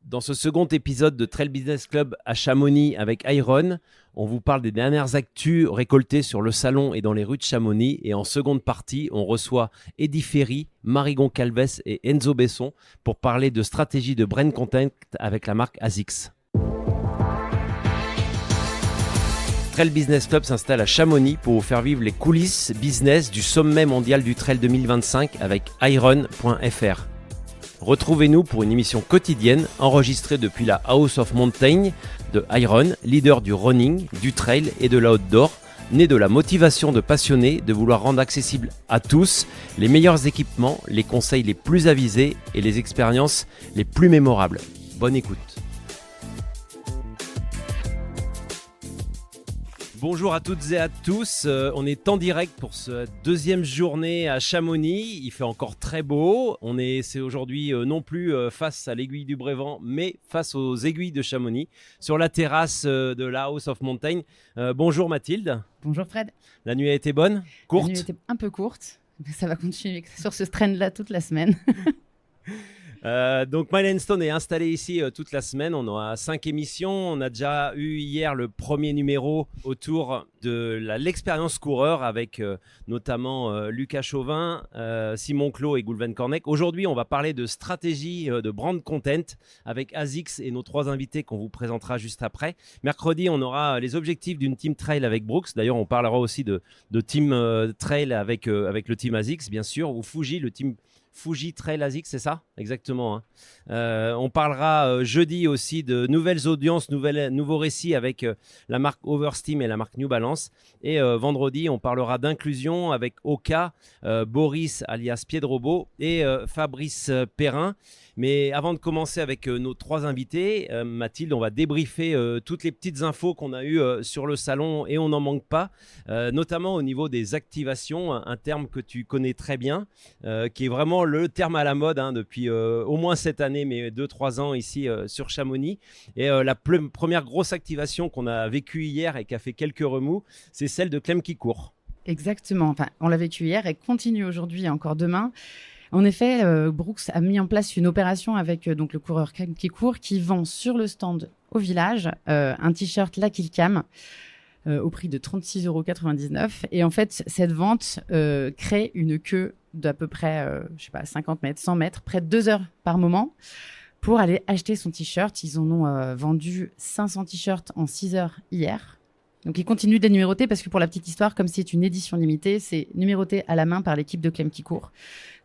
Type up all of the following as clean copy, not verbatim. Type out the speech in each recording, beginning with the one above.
Dans ce second épisode de Trail Business Club à Chamonix avec Iron, on vous parle des dernières actus récoltées sur le salon et dans les rues de Chamonix. Et en seconde partie, on reçoit Eddy Ferry, Marie Goncalves et Enzo Besson pour parler de stratégie de brand content avec la marque ASICS. Trail Business Club s'installe à Chamonix pour vous faire vivre les coulisses business du sommet mondial du trail 2025 avec iron.fr. Retrouvez-nous pour une émission quotidienne enregistrée depuis la House of Mountain de Iron, leader du running, du trail et de l'outdoor, né de la motivation de passionnés de vouloir rendre accessible à tous les meilleurs équipements, les conseils les plus avisés et les expériences les plus mémorables. Bonne écoute. Bonjour à toutes et à tous, on est en direct pour cette deuxième journée à Chamonix, il fait encore très beau, c'est aujourd'hui non plus face à l'aiguille du Brévent mais face aux aiguilles de Chamonix sur la terrasse de la House of Mountain. Bonjour Mathilde. Bonjour Fred. La nuit a été bonne? Courte? La nuit était un peu courte, mais ça va continuer sur ce trend-là toute la semaine. Donc Milestone est installé ici toute la semaine, on a 5 émissions, on a déjà eu hier le premier numéro autour de l'expérience coureur avec notamment Lucas Chauvin, Simon Clos et Goulven Cornec. Aujourd'hui on va parler de stratégie de brand content avec ASICS et nos 3 invités qu'on vous présentera juste après. Mercredi on aura les objectifs d'une team trail avec Brooks, d'ailleurs on parlera aussi de team trail avec le team ASICS bien sûr, ou Fuji, le team Fuji Trail ASICS, c'est ça? Exactement. Hein. On parlera jeudi aussi de nouvelles audiences, nouveaux récits avec la marque Oversteam et la marque New Balance. Et vendredi, on parlera d'inclusion avec Oka, Boris alias Pied de Robot et Fabrice Perrin. Mais avant de commencer avec nos 3 invités, Mathilde, on va débriefer toutes les petites infos qu'on a eues sur le salon et on n'en manque pas, notamment au niveau des activations, un terme que tu connais très bien, qui est vraiment le terme à la mode depuis au moins cette année, mais 2-3 ans ici sur Chamonix. Et la première grosse activation qu'on a vécue hier et qui a fait quelques remous, c'est celle de Clem qui court. Exactement, enfin, on l'a vécu hier et continue aujourd'hui et encore demain. En effet, Brooks a mis en place une opération avec donc le coureur Clem qui court qui vend sur le stand au village un t-shirt Lucky Cam au prix de 36,99 €. Et en fait, cette vente crée une queue d'à peu près 50 mètres, 100 mètres, près de 2 heures par moment pour aller acheter son t-shirt. Ils en ont vendu 500 t-shirts en 6 heures hier. Donc, ils continuent de les numéroter parce que pour la petite histoire, comme c'est une édition limitée, c'est numéroté à la main par l'équipe de Clem qui court.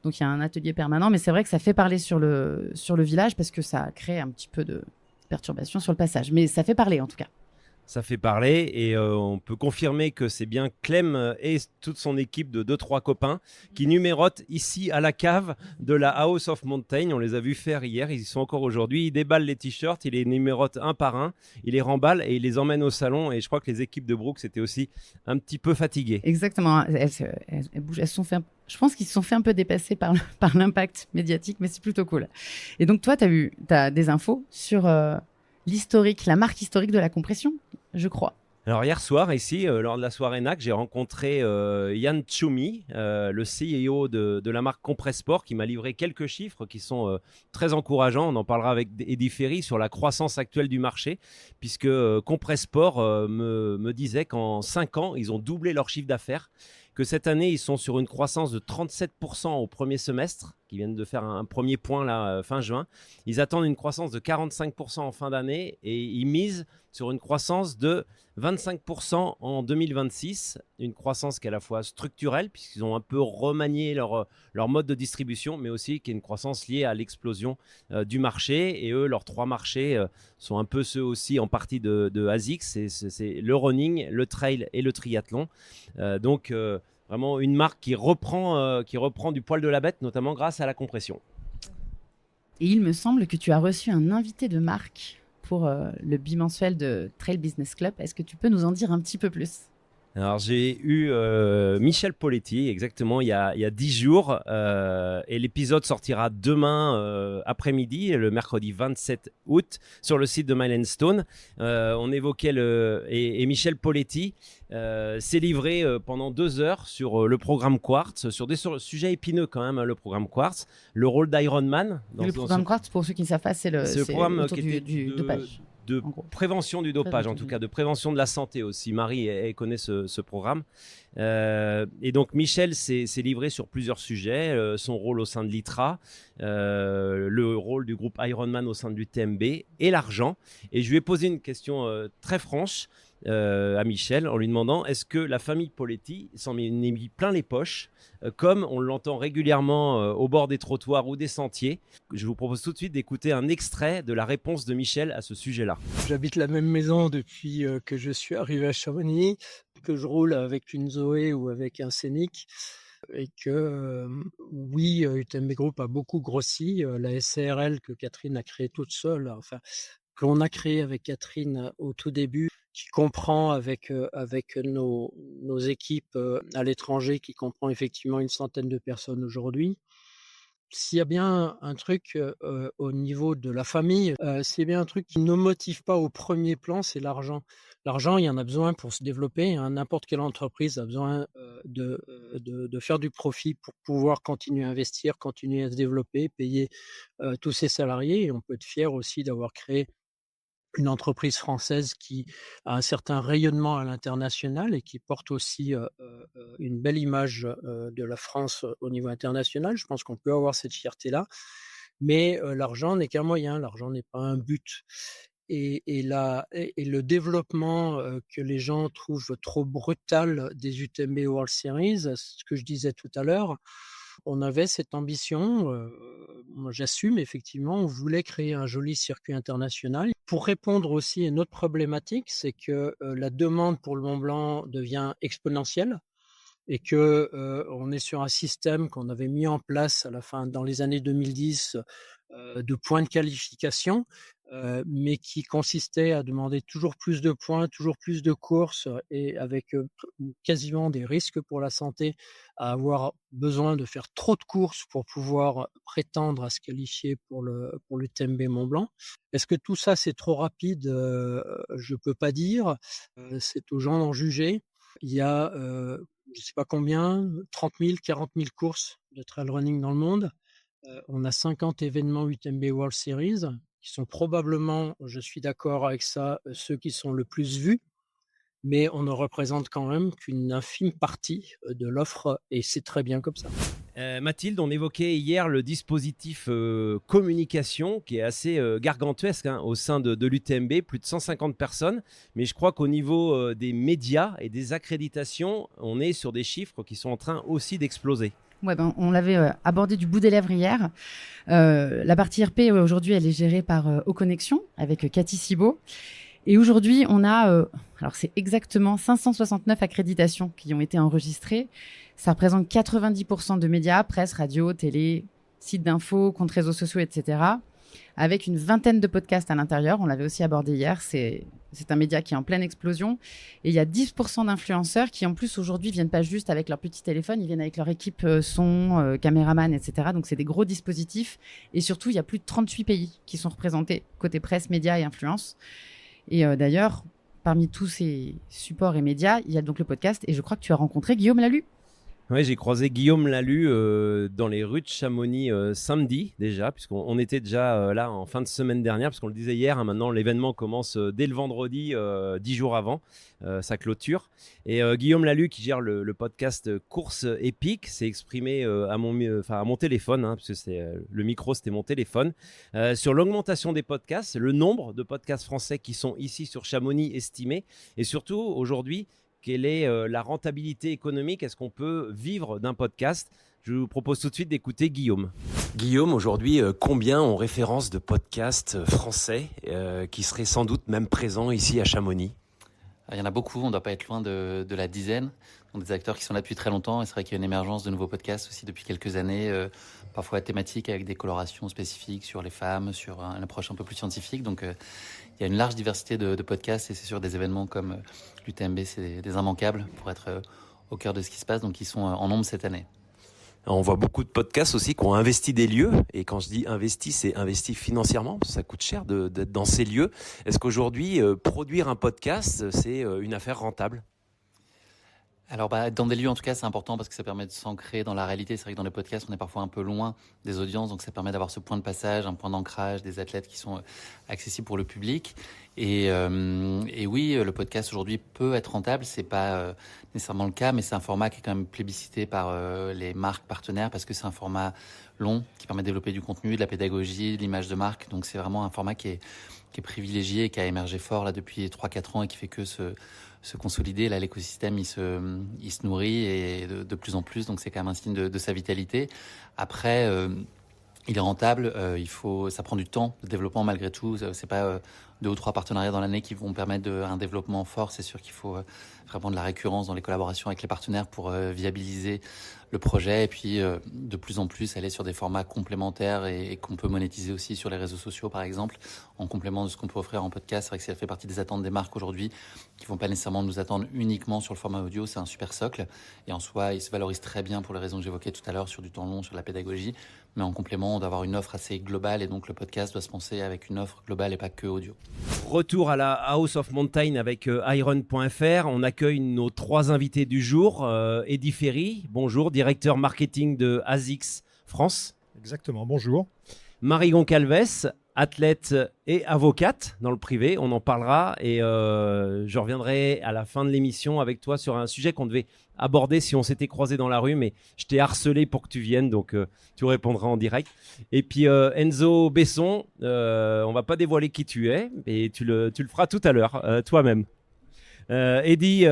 Donc, il y a un atelier permanent, mais c'est vrai que ça fait parler sur le village parce que ça crée un petit peu de perturbation sur le passage. Mais ça fait parler en tout cas. Ça fait parler et on peut confirmer que c'est bien Clem et toute son équipe de 2-3 copains qui numérotent ici à la cave de la House of Mountain. On les a vus faire hier, ils y sont encore aujourd'hui. Ils déballent les t-shirts, ils les numérotent un par un, ils les remballent et ils les emmènent au salon. Et je crois que les équipes de Brooks étaient aussi un petit peu fatiguées. Exactement, elles bougent, elles se sont fait je pense qu'ils se sont fait un peu dépasser par l'impact médiatique, mais c'est plutôt cool. Et donc toi, tu as des infos sur l'historique, la marque historique de la compression, je crois. Alors hier soir, ici, lors de la soirée NAC, j'ai rencontré Yann Tchoumi, le CEO de la marque Compressport, qui m'a livré quelques chiffres qui sont très encourageants. On en parlera avec Eddy Ferry sur la croissance actuelle du marché, puisque Compressport me disait qu'en 5 ans, ils ont doublé leur chiffre d'affaires, que cette année, ils sont sur une croissance de 37% au premier semestre, qui viennent de faire un premier point là, fin juin. Ils attendent une croissance de 45% en fin d'année et ils misent sur une croissance de 25% en 2026, une croissance qui est à la fois structurelle, puisqu'ils ont un peu remanié leur mode de distribution, mais aussi qui est une croissance liée à l'explosion du marché. Et eux, leurs 3 marchés sont un peu ceux aussi en partie de ASICS, c'est le running, le trail et le triathlon. Donc vraiment une marque qui reprend du poil de la bête, notamment grâce à la compression. Et il me semble que tu as reçu un invité de marque pour le bimensuel de Trail Business Club. Est-ce que tu peux nous en dire un petit peu plus ? Alors, j'ai eu Michel Poletti, exactement, il y a 10 jours. Et l'épisode sortira demain après-midi, le mercredi 27 août, sur le site de Milestone. On évoquait et Michel Poletti s'est livré pendant 2 heures sur le programme Quartz, sur des sujets épineux quand même, hein, le programme Quartz, le rôle d'Iron Man. Le programme Quartz, pour ceux qui ne savent pas, c'est le programme qui était du dopage. De prévention du dopage, en tout cas, de prévention de la santé aussi. Marie, elle connaît ce programme. Et donc, Michel s'est livré sur plusieurs sujets. Son rôle au sein de l'ITRA, le rôle du groupe Ironman au sein du TMB et l'argent. Et je lui ai posé une question très franche à Michel en lui demandant est-ce que la famille Poletti s'en est mis plein les poches comme on l'entend régulièrement au bord des trottoirs ou des sentiers. Je vous propose tout de suite d'écouter un extrait de la réponse de Michel à ce sujet-là. J'habite la même maison depuis que je suis arrivé à Chamonix, que je roule avec une Zoé ou avec un Scénic. Et que oui, UTMB Group a beaucoup grossi. La SARL que Catherine a créée toute seule, enfin qu'on a créée avec Catherine au tout début, qui comprend avec nos équipes à l'étranger, qui comprend effectivement une centaine de personnes aujourd'hui. S'il y a bien un truc au niveau de la famille, c'est bien un truc qui ne motive pas au premier plan, c'est l'argent. L'argent, il y en a besoin pour se développer, hein. N'importe quelle entreprise a besoin de faire du profit pour pouvoir continuer à investir, continuer à se développer, payer tous ses salariés. Et on peut être fier aussi d'avoir créé une entreprise française qui a un certain rayonnement à l'international et qui porte aussi une belle image de la France au niveau international. Je pense qu'on peut avoir cette fierté-là, mais l'argent n'est qu'un moyen, l'argent n'est pas un but. Et le développement que les gens trouvent trop brutal des UTMB World Series, ce que je disais tout à l'heure, on avait cette ambition, moi j'assume effectivement, on voulait créer un joli circuit international. Pour répondre aussi à une autre problématique, c'est que la demande pour le Mont Blanc devient exponentielle et que on est sur un système qu'on avait mis en place à la fin, dans les années 2010, de points de qualification, mais qui consistait à demander toujours plus de points, toujours plus de courses et avec quasiment des risques pour la santé, à avoir besoin de faire trop de courses pour pouvoir prétendre à se qualifier pour le TMB Mont Blanc. Est-ce que tout ça c'est trop rapide? Je peux pas dire. C'est aux gens d'en juger. Il y a je sais pas combien, 30 000, 40 000 courses de trail running dans le monde. On a 50 événements UTMB World Series qui sont probablement, je suis d'accord avec ça, ceux qui sont le plus vus, mais on ne représente quand même qu'une infime partie de l'offre et c'est très bien comme ça. Mathilde, on évoquait hier le dispositif communication qui est assez gargantuesque au sein de l'UTMB, plus de 150 personnes, mais je crois qu'au niveau des médias et des accréditations, on est sur des chiffres qui sont en train aussi d'exploser. Ouais, on l'avait abordé du bout des lèvres hier. La partie RP, aujourd'hui, elle est gérée par Oconnexion avec Cathy Cibo. Et aujourd'hui, on a, alors c'est exactement 569 accréditations qui ont été enregistrées. Ça représente 90% de médias, presse, radio, télé, sites d'infos, comptes réseaux sociaux, etc. Avec une vingtaine de podcasts à l'intérieur. On l'avait aussi abordé hier. C'est un média qui est en pleine explosion. Et il y a 10% d'influenceurs qui, en plus, aujourd'hui, viennent pas juste avec leur petit téléphone. Ils viennent avec leur équipe son, caméraman, etc. Donc, c'est des gros dispositifs. Et surtout, il y a plus de 38 pays qui sont représentés côté presse, médias et influence. Et d'ailleurs, parmi tous ces supports et médias, il y a donc le podcast. Et je crois que tu as rencontré Guillaume Lalu. Oui, j'ai croisé Guillaume Lalu dans les rues de Chamonix samedi déjà, puisqu'on était déjà là en fin de semaine dernière, puisqu'on le disait hier, maintenant l'événement commence dès le vendredi, 10 jours avant sa clôture. Et Guillaume Lalu, qui gère le podcast Course Épique, s'est exprimé à mon téléphone, parce que le micro c'était mon téléphone, sur l'augmentation des podcasts, le nombre de podcasts français qui sont ici sur Chamonix estimés, et surtout aujourd'hui, quelle est la rentabilité économique? Est-ce qu'on peut vivre d'un podcast? Je vous propose tout de suite d'écouter Guillaume. Guillaume, aujourd'hui, combien on référence de podcasts français qui seraient sans doute même présents ici à Chamonix? Il y en a beaucoup, on ne doit pas être loin de la dizaine. Donc des acteurs qui sont là depuis très longtemps. Et c'est vrai qu'il y a une émergence de nouveaux podcasts aussi depuis quelques années, parfois thématiques avec des colorations spécifiques sur les femmes, sur une approche un peu plus scientifique. Donc il y a une large diversité de podcasts et c'est sûr des événements comme l'UTMB, c'est des immanquables pour être au cœur de ce qui se passe. Donc ils sont en nombre cette année. On voit beaucoup de podcasts aussi qui ont investi des lieux. Et quand je dis investi, c'est investi financièrement, parce que ça coûte cher d'être dans ces lieux. Est-ce qu'aujourd'hui, produire un podcast, c'est une affaire rentable ? Alors, dans des lieux, en tout cas, c'est important parce que ça permet de s'ancrer dans la réalité. C'est vrai que dans les podcasts, on est parfois un peu loin des audiences, donc ça permet d'avoir ce point de passage, un point d'ancrage, des athlètes qui sont accessibles pour le public. Et oui, le podcast aujourd'hui peut être rentable. C'est pas nécessairement le cas, mais c'est un format qui est quand même plébiscité par les marques partenaires parce que c'est un format long qui permet de développer du contenu, de la pédagogie, de l'image de marque. Donc, c'est vraiment un format qui est privilégié et qui a émergé fort là depuis 3-4 ans et qui fait que se consolider. Là, l'écosystème, il se nourrit et de plus en plus. Donc, c'est quand même un signe de sa vitalité. Après, il est rentable. Ça prend du temps, le développement, malgré tout. C'est pas 2 ou 3 partenariats dans l'année qui vont permettre un développement fort. C'est sûr qu'il faut vraiment de la récurrence dans les collaborations avec les partenaires pour viabiliser le projet et puis de plus en plus aller sur des formats complémentaires et qu'on peut monétiser aussi sur les réseaux sociaux, par exemple, en complément de ce qu'on peut offrir en podcast. C'est vrai que ça fait partie des attentes des marques aujourd'hui qui vont pas nécessairement nous attendre uniquement sur le format audio. C'est un super socle et en soi, il se valorise très bien pour les raisons que j'évoquais tout à l'heure sur du temps long, sur la pédagogie. Mais en complément, on doit avoir une offre assez globale et donc le podcast doit se penser avec une offre globale et pas que audio. Retour à la House of Mountain avec Iron.fr. On accueille nos 3 invités du jour. Eddy Ferry, bonjour, directeur marketing de ASICS France. Exactement, bonjour. Marie Goncalves, athlète et avocate dans le privé, on en parlera. Et je reviendrai à la fin de l'émission avec toi sur un sujet qu'on devait aborder si on s'était croisés dans la rue, mais je t'ai harcelé pour que tu viennes, donc tu répondras en direct. Et puis Enzo Besson, on va pas dévoiler qui tu es, mais tu le feras tout à l'heure, toi-même. Eddy,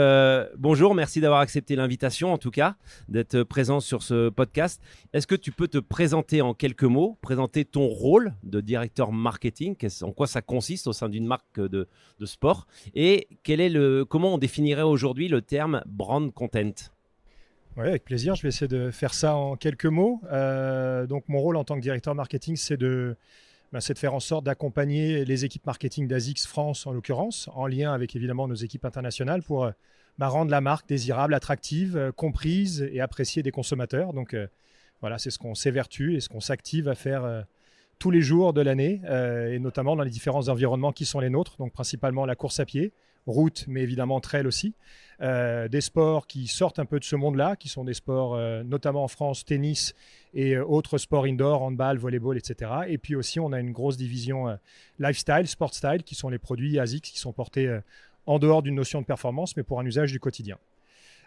bonjour, merci d'avoir accepté l'invitation, en tout cas, d'être présent sur ce podcast. Est-ce que tu peux te présenter en quelques mots, présenter ton rôle de directeur marketing, en quoi ça consiste au sein d'une marque de sport, et comment on définirait aujourd'hui le terme brand content ? Oui, avec plaisir, je vais essayer de faire ça en quelques mots. Donc mon rôle en tant que directeur marketing, c'est de faire en sorte d'accompagner les équipes marketing d'ASICS France, en l'occurrence, en lien avec évidemment nos équipes internationales pour rendre la marque désirable, attractive, comprise et appréciée des consommateurs. Donc voilà, c'est ce qu'on s'évertue et ce qu'on s'active à faire tous les jours de l'année et notamment dans les différents environnements qui sont les nôtres, donc principalement la course à pied, route, mais évidemment trail aussi. Des sports qui sortent un peu de ce monde-là, qui sont des sports notamment en France, tennis et autres sports indoor, handball, volleyball, etc. Et puis aussi, on a une grosse division lifestyle, sport style, qui sont les produits ASICS qui sont portés en dehors d'une notion de performance, mais pour un usage du quotidien.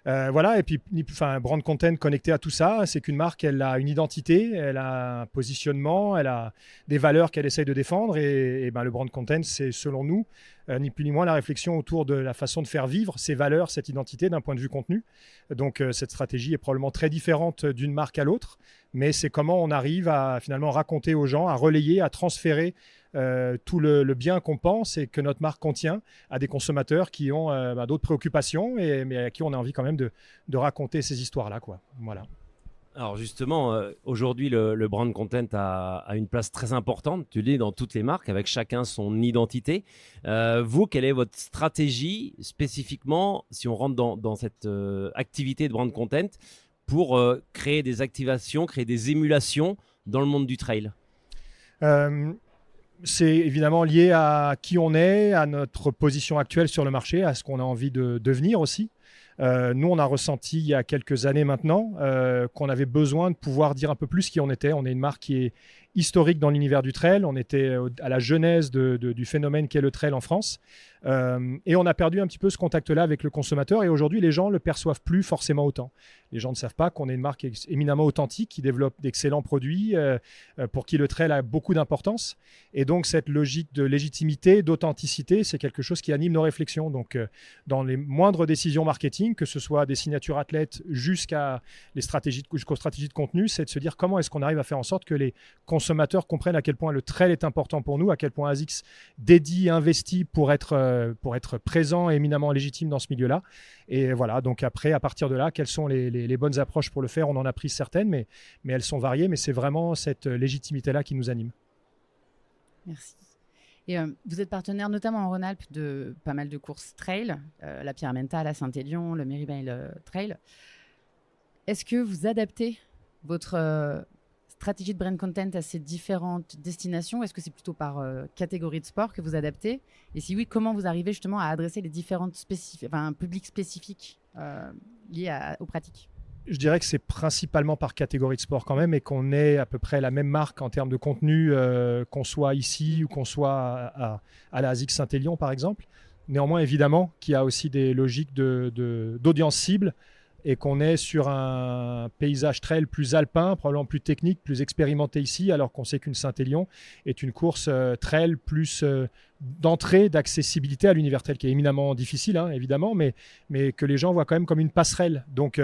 Voilà, et puis brand content connecté à tout ça, c'est qu'une marque, elle a une identité, elle a un positionnement, elle a des valeurs qu'elle essaye de défendre et le brand content, c'est selon nous, ni plus ni moins la réflexion autour de la façon de faire vivre ces valeurs, cette identité d'un point de vue contenu. Donc cette stratégie est probablement très différente d'une marque à l'autre, mais c'est comment on arrive à finalement raconter aux gens, à relayer, à transférer tout le bien qu'on pense et que notre marque contient à des consommateurs qui ont d'autres préoccupations, mais à qui on a envie quand même de raconter ces histoires-là, quoi. Voilà. Alors justement, aujourd'hui, le brand content a une place très importante, tu le dis, dans toutes les marques, avec chacun son identité. Vous, quelle est votre stratégie spécifiquement, si on rentre dans cette activité de brand content, pour créer des activations, créer des émulations dans le monde du trail ? C'est évidemment lié à qui on est, à notre position actuelle sur le marché, à ce qu'on a envie de devenir aussi. Nous, on a ressenti il y a quelques années maintenant qu'on avait besoin de pouvoir dire un peu plus qui on était. On est une marque qui est historique dans l'univers du trail. On était à la genèse du phénomène qu'est le trail en France. Et on a perdu un petit peu ce contact-là avec le consommateur. Et aujourd'hui, les gens ne le perçoivent plus forcément autant. Les gens ne savent pas qu'on est une marque éminemment authentique qui développe d'excellents produits pour qui le trail a beaucoup d'importance. Et donc, cette logique de légitimité, d'authenticité, c'est quelque chose qui anime nos réflexions. Donc, dans les moindres décisions marketing, que ce soit des signatures athlètes jusqu'aux stratégies de contenu, c'est de se dire comment est-ce qu'on arrive à faire en sorte que les consommateurs consommateurs comprennent à quel point le trail est important pour nous, à quel point ASICS dédie, investit pour être présent et éminemment légitime dans ce milieu-là. Et voilà, donc après, à partir de là, quelles sont les bonnes approches pour le faire? On en a pris certaines, mais elles sont variées, mais c'est vraiment cette légitimité-là qui nous anime. Merci. Et vous êtes partenaire notamment en Rhône-Alpes de pas mal de courses trail, la Pyramenta, la Saint-Élion, le Meribel Trail. Est-ce que vous adaptez votre stratégie de brand content à ces différentes destinations? Est-ce que c'est plutôt par catégorie de sport que vous adaptez? Et si oui, comment vous arrivez justement à adresser les différentes publics spécifiques liés aux pratiques? Je dirais que c'est principalement par catégorie de sport quand même et qu'on ait à peu près la même marque en termes de contenu, qu'on soit ici ou qu'on soit à la ASICS Saint-Élion par exemple. Néanmoins, évidemment, qu'il y a aussi des logiques d'audience cible et qu'on est sur un paysage trail plus alpin, probablement plus technique, plus expérimenté ici, alors qu'on sait qu'une Saint-Élion est une course trail plus d'entrée, d'accessibilité à l'univers trail, qui est éminemment difficile, hein, évidemment, mais que les gens voient quand même comme une passerelle. Donc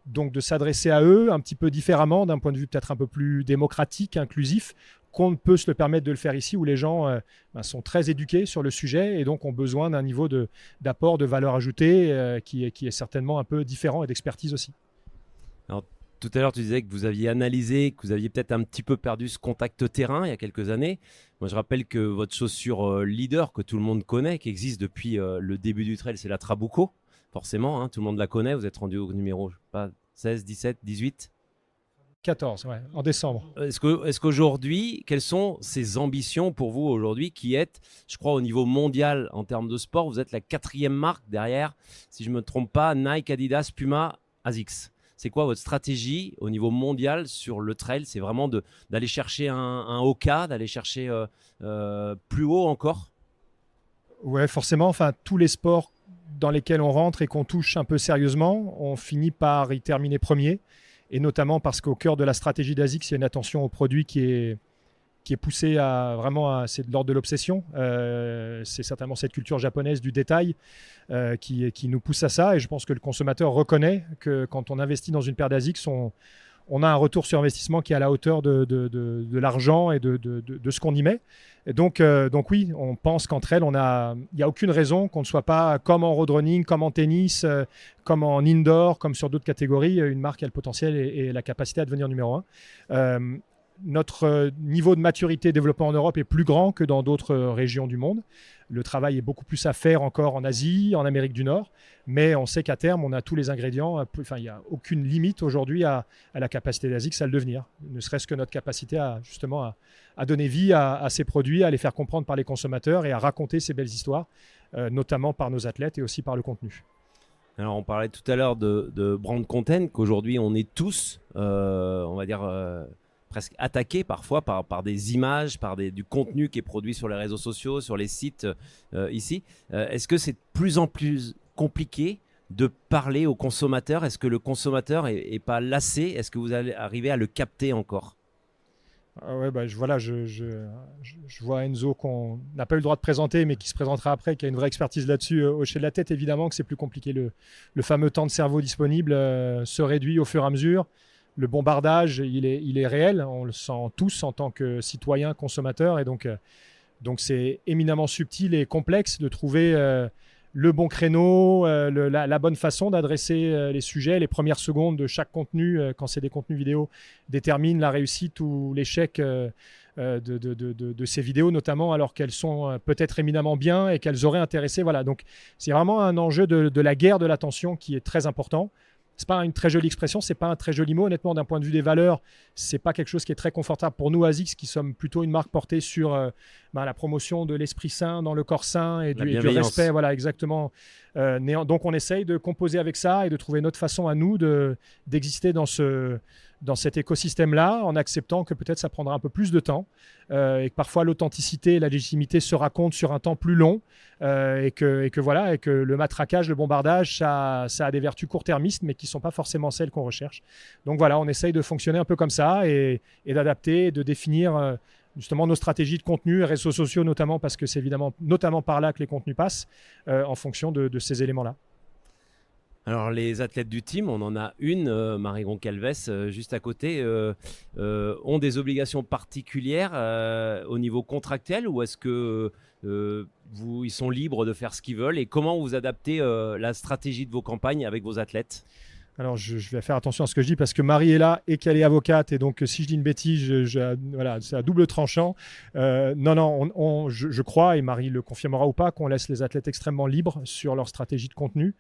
de s'adresser à eux un petit peu différemment, d'un point de vue peut-être un peu plus démocratique, inclusif, qu'on ne peut se le permettre de le faire ici, où les gens sont très éduqués sur le sujet et donc ont besoin d'un niveau d'apport, de valeur ajoutée qui est certainement un peu différent et d'expertise aussi. Alors, tout à l'heure, tu disais que vous aviez analysé, que vous aviez peut-être un petit peu perdu ce contact terrain il y a quelques années. Moi, je rappelle que votre chaussure leader, que tout le monde connaît, qui existe depuis le début du trail, c'est la Trabuco. Forcément, hein, tout le monde la connaît. Vous êtes rendu au numéro 16, 17, 18 14, ouais, en décembre. Est-ce qu'aujourd'hui, quelles sont ces ambitions pour vous aujourd'hui qui êtes, je crois, au niveau mondial en termes de sport, vous êtes la 4e marque derrière, si je ne me trompe pas, Nike, Adidas, Puma, ASICS. C'est quoi votre stratégie au niveau mondial sur le trail? C'est vraiment d'aller chercher un Oka, d'aller chercher plus haut encore? Ouais, forcément. Enfin, tous les sports dans lesquels on rentre et qu'on touche un peu sérieusement, on finit par y terminer premier. Et notamment parce qu'au cœur de la stratégie d'ASICS, il y a une attention au produit qui est poussée c'est de l'ordre de l'obsession. C'est certainement cette culture japonaise du détail qui nous pousse à ça. Et je pense que le consommateur reconnaît que quand on investit dans une paire d'ASICS, on a un retour sur investissement qui est à la hauteur de l'argent et de ce qu'on y met. Et donc oui, on pense qu'entre elles, il n'y a aucune raison qu'on ne soit pas comme en roadrunning, comme en tennis, comme en indoor, comme sur d'autres catégories. Une marque a le potentiel et la capacité à devenir numéro 1. Notre niveau de maturité et développement en Europe est plus grand que dans d'autres régions du monde. Le travail est beaucoup plus à faire encore en Asie, en Amérique du Nord, mais on sait qu'à terme, on a tous les ingrédients. Il n'y a aucune limite aujourd'hui à la capacité d'ASICS à le devenir, ne serait-ce que notre capacité à donner vie à ces produits, à les faire comprendre par les consommateurs et à raconter ces belles histoires, notamment par nos athlètes et aussi par le contenu. Alors, on parlait tout à l'heure de brand content, qu'aujourd'hui, on est tous, on va dire... presque attaqué parfois par des images, du contenu qui est produit sur les réseaux sociaux, sur les sites ici. Est-ce que c'est de plus en plus compliqué de parler au consommateur? Est-ce que le consommateur est pas lassé? Est-ce que vous allez arriver à le capter encore? Ouais, je vois Enzo qu'on n'a pas eu le droit de présenter, mais qui se présentera après, qui a une vraie expertise là-dessus, hocher de la tête. Évidemment que c'est plus compliqué. Le fameux temps de cerveau disponible se réduit au fur et à mesure. Le bombardage, il est réel, on le sent tous en tant que citoyens, consommateurs, et donc c'est éminemment subtil et complexe de trouver le bon créneau, la bonne façon d'adresser les sujets. Les premières secondes de chaque contenu, quand c'est des contenus vidéo, déterminent la réussite ou l'échec de ces vidéos, notamment alors qu'elles sont peut-être éminemment bien et qu'elles auraient intéressé. Voilà. Donc c'est vraiment un enjeu de la guerre de l'attention qui est très important. C'est pas une très jolie expression, c'est pas un très joli mot. Honnêtement, d'un point de vue des valeurs, c'est pas quelque chose qui est très confortable pour nous, ASICS, qui sommes plutôt une marque portée sur la promotion de l'esprit sain dans le corps sain et du respect. Voilà, exactement. Donc, on essaye de composer avec ça et de trouver notre façon à nous d'exister dans cet écosystème-là, en acceptant que peut-être ça prendra un peu plus de temps et que parfois l'authenticité et la légitimité se racontent sur un temps plus long et que le matraquage, le bombardage, ça a des vertus court-termistes mais qui ne sont pas forcément celles qu'on recherche. Donc voilà, on essaye de fonctionner un peu comme ça et d'adapter et de définir justement nos stratégies de contenu et réseaux sociaux notamment, parce que c'est évidemment notamment par là que les contenus passent en fonction de ces éléments-là. Alors les athlètes du team, on en a une, Marie Goncalves, juste à côté, ont des obligations particulières au niveau contractuel ou est-ce que ils sont libres de faire ce qu'ils veulent et comment vous adaptez la stratégie de vos campagnes avec vos athlètes? Alors, je vais faire attention à ce que je dis parce que Marie est là et qu'elle est avocate. Et donc, si je dis une bêtise, voilà, c'est à double tranchant. Non, je crois, et Marie le confirmera ou pas, qu'on laisse les athlètes extrêmement libres sur leur stratégie de contenu.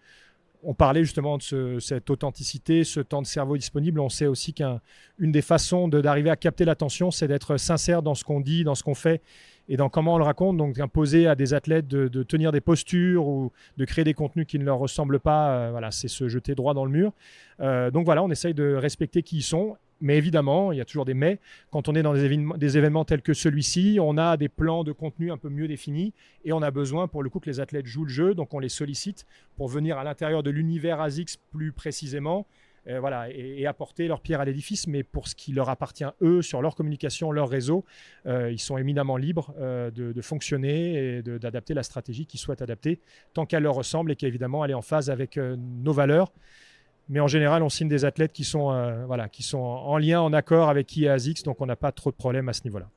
On parlait justement de cette authenticité, ce temps de cerveau disponible. On sait aussi qu'une des façons d'arriver à capter l'attention, c'est d'être sincère dans ce qu'on dit, dans ce qu'on fait et dans comment on le raconte. Donc, imposer à des athlètes de tenir des postures ou de créer des contenus qui ne leur ressemblent pas, voilà, c'est se jeter droit dans le mur. Donc voilà, on essaye de respecter qui ils sont. Mais évidemment, il y a toujours des mais. Quand on est dans des événements tels que celui-ci, on a des plans de contenu un peu mieux définis et on a besoin pour le coup que les athlètes jouent le jeu. Donc on les sollicite pour venir à l'intérieur de l'univers ASICS plus précisément voilà, et apporter leur pierre à l'édifice. Mais pour ce qui leur appartient, eux, sur leur communication, leur réseau, ils sont éminemment libres de fonctionner et d'adapter la stratégie qu'ils souhaitent adapter tant qu'elle leur ressemble et qu'évidemment elle est en phase avec nos valeurs. Mais en général, on signe des athlètes qui sont en lien, en accord avec qui est ASICS, donc on n'a pas trop de problèmes à ce niveau-là.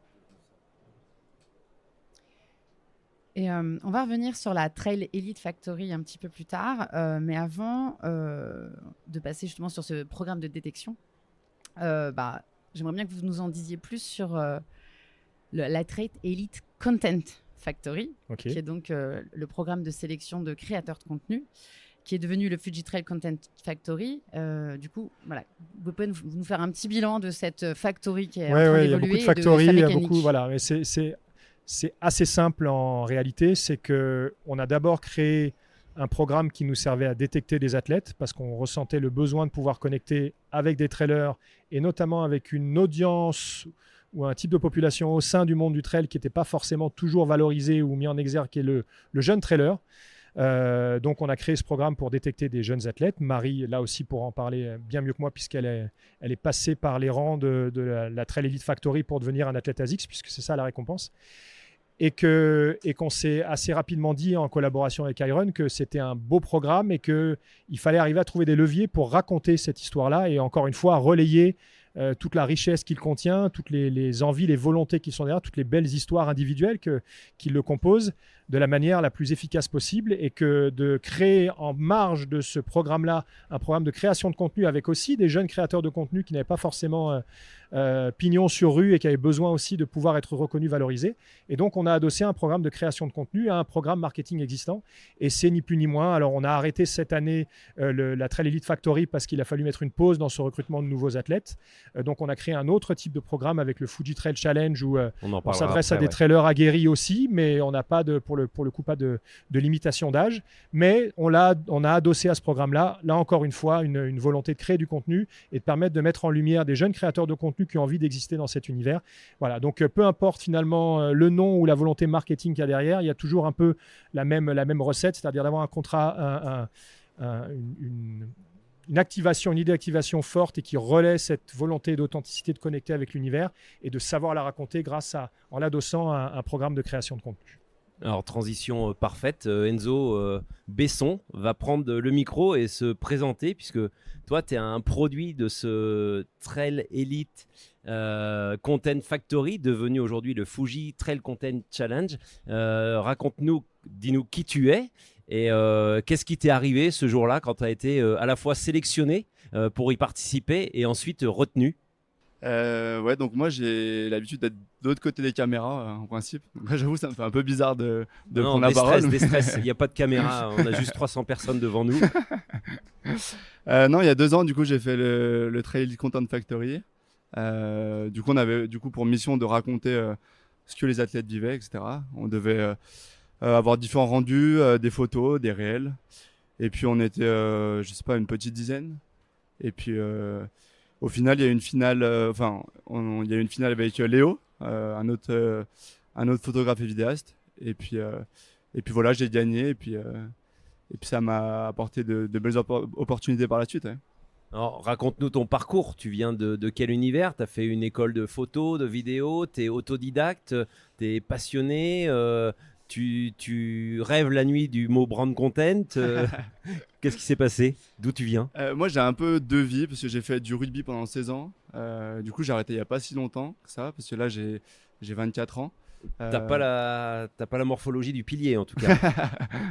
Et on va revenir sur la Trail Elite Factory un petit peu plus tard, mais avant de passer justement sur ce programme de détection, j'aimerais bien que vous nous en disiez plus sur la Trail Elite Content Factory, qui est donc le programme de sélection de créateurs de contenu, qui est devenu le Fujitrail Content Factory. Du coup, voilà, vous pouvez nous faire un petit bilan de cette factory qui est en train d'évoluer. Il y a beaucoup de factories, il y a beaucoup, voilà, mais c'est assez simple en réalité. C'est qu'on a d'abord créé un programme qui nous servait à détecter des athlètes parce qu'on ressentait le besoin de pouvoir connecter avec des trailers et notamment avec une audience ou un type de population au sein du monde du trail qui n'était pas forcément toujours valorisé ou mis en exergue, qui est le jeune trailer. Donc on a créé ce programme pour détecter des jeunes athlètes. Marie, là aussi, pourra en parler bien mieux que moi puisqu'elle est passée par les rangs de la Trail Elite Factory pour devenir un athlète ASICS, puisque c'est ça la récompense. Et qu'on s'est assez rapidement dit en collaboration avec Iron que c'était un beau programme et qu'il fallait arriver à trouver des leviers pour raconter cette histoire-là et encore une fois relayer toute la richesse qu'il contient, toutes les envies, les volontés qui sont derrière, toutes les belles histoires individuelles qui le composent de la manière la plus efficace possible et que de créer en marge de ce programme-là un programme de création de contenu avec aussi des jeunes créateurs de contenu qui n'avaient pas forcément pignon sur rue et qui avaient besoin aussi de pouvoir être reconnus, valorisés. Et donc, on a adossé un programme de création de contenu à un programme marketing existant et c'est ni plus ni moins. Alors, on a arrêté cette année la Trail Elite Factory parce qu'il a fallu mettre une pause dans ce recrutement de nouveaux athlètes. Donc, on a créé un autre type de programme avec le Fuji Trail Challenge où on s'adresse à des trailers aguerris aussi, mais on n'a pas pour le coup pas de limitation d'âge. Mais on a adossé à ce programme-là, là encore une fois, une volonté de créer du contenu et de permettre de mettre en lumière des jeunes créateurs de contenu qui ont envie d'exister dans cet univers. Voilà, donc peu importe finalement le nom ou la volonté marketing qu'il y a derrière, il y a toujours un peu la même recette, c'est-à-dire d'avoir un contrat, une activation, une idée d'activation forte et qui relaie cette volonté d'authenticité de connecter avec l'univers et de savoir la raconter en l'adossant à un programme de création de contenu. Alors, transition parfaite, Enzo Besson va prendre le micro et se présenter puisque toi, tu es un produit de ce Trail Elite Content Factory, devenu aujourd'hui le Fuji Trail Content Challenge. Raconte-nous, dis-nous qui tu es et qu'est-ce qui t'est arrivé ce jour-là quand tu as été à la fois sélectionné pour y participer et ensuite retenu. Ouais, donc moi j'ai l'habitude d'être de l'autre côté des caméras en principe. Moi, j'avoue, ça me fait un peu bizarre de prendre la parole. Des stress, il n'y a pas de caméra, on a juste 300 personnes devant nous. Non, il y a 2 ans, du coup, j'ai fait le Trail Elite Content Factory. Du coup, on avait pour mission de raconter ce que les athlètes vivaient, etc. On devait avoir différents rendus, des photos, des réels. Et puis on était, je sais pas, une petite dizaine. Et puis au final, il y a eu une finale. Il y a eu une finale avec Léo, un autre photographe et vidéaste. Et puis voilà, j'ai gagné. Et puis ça m'a apporté de belles opportunités par la suite. Ouais. Alors, raconte-nous ton parcours. Tu viens de quel univers? Tu as fait une école de photo, de vidéo, tu es autodidacte, tu es passionné. tu rêves la nuit du mot brand content. Qu'est-ce qui s'est passé? D'où tu viens? Moi, j'ai un peu deux vies parce que j'ai fait du rugby pendant 16 ans. Du coup, j'ai arrêté il n'y a pas si longtemps que ça parce que là, j'ai 24 ans. T'as pas la morphologie du pilier en tout cas.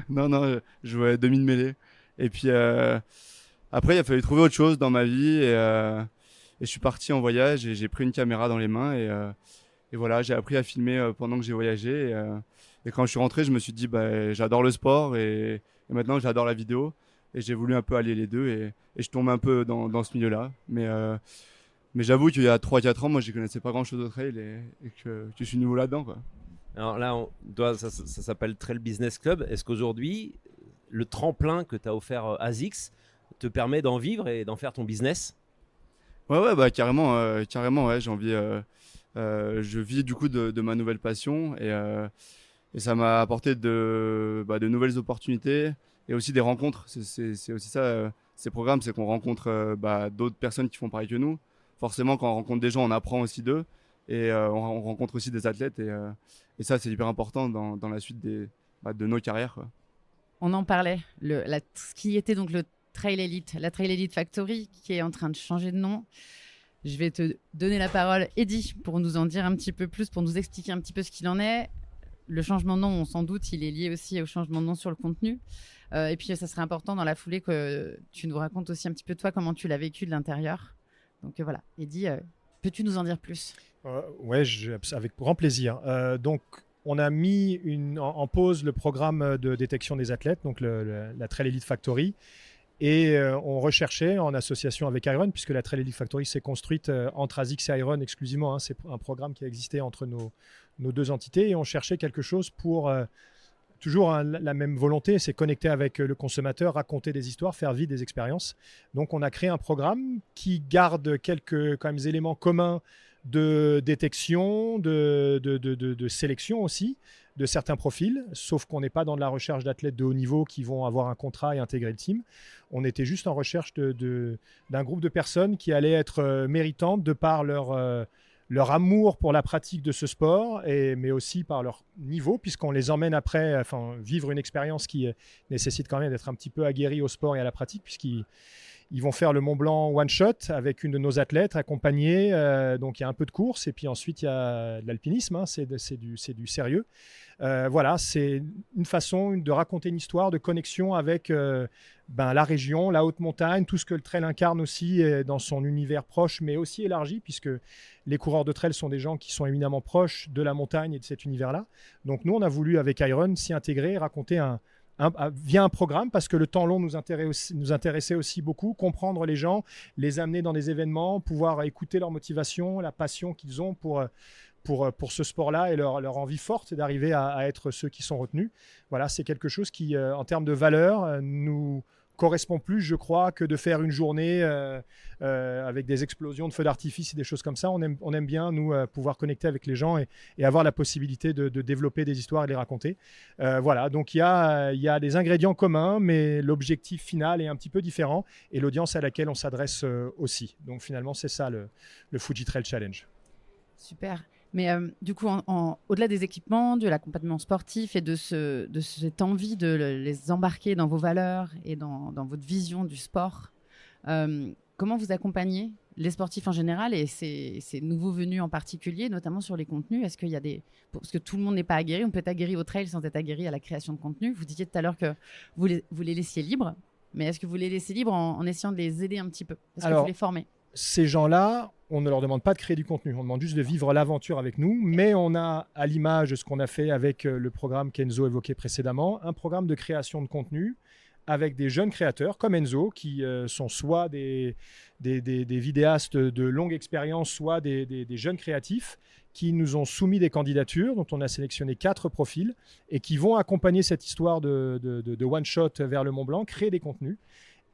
Non, je jouais demi de mêlée. Et puis après, il a fallu trouver autre chose dans ma vie et je suis parti en voyage et j'ai pris une caméra dans les mains et voilà, j'ai appris à filmer pendant que j'ai voyagé. Et quand je suis rentré, je me suis dit, j'adore le sport et maintenant j'adore la vidéo. Et j'ai voulu un peu allier les deux et je tombe un peu dans ce milieu-là. Mais j'avoue qu'il y a 3-4 ans, moi, je connaissais pas grand-chose au trail et que je suis nouveau là-dedans, quoi. Alors là, ça s'appelle Trail Business Club. Est-ce qu'aujourd'hui, le tremplin que tu as offert à ASICS te permet d'en vivre et d'en faire ton business? Ouais, carrément, ouais, j'ai envie. Je vis du coup de ma nouvelle passion et ça m'a apporté de nouvelles opportunités et aussi des rencontres. C'est aussi ça, ces programmes, c'est qu'on rencontre d'autres personnes qui font pareil que nous. Forcément, quand on rencontre des gens, on apprend aussi d'eux et on rencontre aussi des athlètes et ça, c'est hyper important dans la suite de nos carrières, quoi. On en parlait, ce qui était donc le Trail Elite, la Trail Elite Factory qui est en train de changer de nom. Je vais te donner la parole, Eddy, pour nous en dire un petit peu plus, pour nous expliquer un petit peu ce qu'il en est. Le changement de nom, on s'en doute, il est lié aussi au changement de nom sur le contenu. Et puis, ça serait important dans la foulée que tu nous racontes aussi un petit peu toi, comment tu l'as vécu de l'intérieur. Donc voilà, Eddy, peux-tu nous en dire plus? Ouais, avec grand plaisir. Donc, on a mis en pause le programme de détection des athlètes, donc la Trail Elite Factory. Et on recherchait en association avec Iron, puisque la Trail Elite Factory s'est construite entre ASICS et Iron exclusivement. C'est un programme qui a existé entre nos deux entités. Et on cherchait quelque chose pour toujours la même volonté, c'est connecter avec le consommateur, raconter des histoires, faire vivre des expériences. Donc on a créé un programme qui garde quelques quand même, éléments communs de détection, de sélection aussi, de certains profils, sauf qu'on n'est pas dans de la recherche d'athlètes de haut niveau qui vont avoir un contrat et intégrer le team. On était juste en recherche d'un groupe de personnes qui allaient être méritantes de par leur amour pour la pratique de ce sport, mais aussi par leur niveau, puisqu'on les emmène après vivre une expérience qui nécessite quand même d'être un petit peu aguerri au sport et à la pratique, puisqu'ils vont faire le Mont Blanc one shot avec une de nos athlètes accompagnée. Donc il y a un peu de course et puis ensuite il y a de l'alpinisme, c'est du sérieux. Voilà, c'est une façon de raconter une histoire de connexion avec la région, la haute montagne, tout ce que le trail incarne aussi dans son univers proche, mais aussi élargi, puisque les coureurs de trail sont des gens qui sont éminemment proches de la montagne et de cet univers-là. Donc nous, on a voulu avec Iron s'y intégrer, raconter via un programme, parce que le temps long nous intéressait aussi beaucoup, comprendre les gens, les amener dans des événements, pouvoir écouter leur motivation, la passion qu'ils ont pour ce sport-là et leur envie forte d'arriver à être ceux qui sont retenus. Voilà, c'est quelque chose qui, en termes de valeur, nous correspond plus, je crois, que de faire une journée avec des explosions de feux d'artifice et des choses comme ça. On aime bien, nous, pouvoir connecter avec les gens et avoir la possibilité de développer des histoires et de les raconter. Voilà, donc il y a des ingrédients communs, mais l'objectif final est un petit peu différent et l'audience à laquelle on s'adresse aussi. Donc finalement, c'est ça le Fuji Trail Challenge. Super. Mais du coup, au-delà des équipements, de l'accompagnement sportif et de cette envie de les embarquer dans vos valeurs et dans votre vision du sport, comment vous accompagnez les sportifs en général et ces nouveaux venus en particulier, notamment sur les contenus? Est-ce qu'il y a parce que tout le monde n'est pas aguerri, on peut être aguerri au trail sans être aguerri à la création de contenu. Vous disiez tout à l'heure que vous les laissiez libres, mais est-ce que vous les laissez libres en essayant de les aider un petit peu? Est-ce que vous les formez? Ces gens-là, on ne leur demande pas de créer du contenu, on demande juste de vivre l'aventure avec nous, mais on a, à l'image de ce qu'on a fait avec le programme qu'Enzo évoquait précédemment, un programme de création de contenu avec des jeunes créateurs comme Enzo, qui sont soit des vidéastes de longue expérience, soit des jeunes créatifs qui nous ont soumis des candidatures, dont on a sélectionné 4 profils, et qui vont accompagner cette histoire de one-shot vers le Mont Blanc, créer des contenus,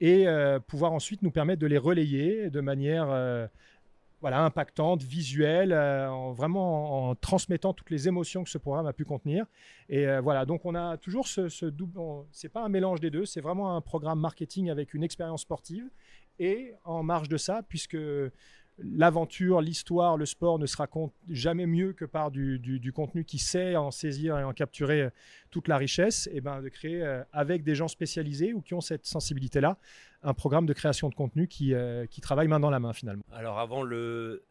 et pouvoir ensuite nous permettre de les relayer de manière impactante, visuelle, vraiment en transmettant toutes les émotions que ce programme a pu contenir. Et voilà, donc on a toujours ce double, c'est pas un mélange des deux, c'est vraiment un programme marketing avec une expérience sportive. Et en marge de ça, puisque l'aventure, l'histoire, le sport ne se raconte jamais mieux que par du contenu qui sait en saisir et en capturer toute la richesse, et ben de créer avec des gens spécialisés ou qui ont cette sensibilité-là, un programme de création de contenu qui travaille main dans la main finalement. Alors avant le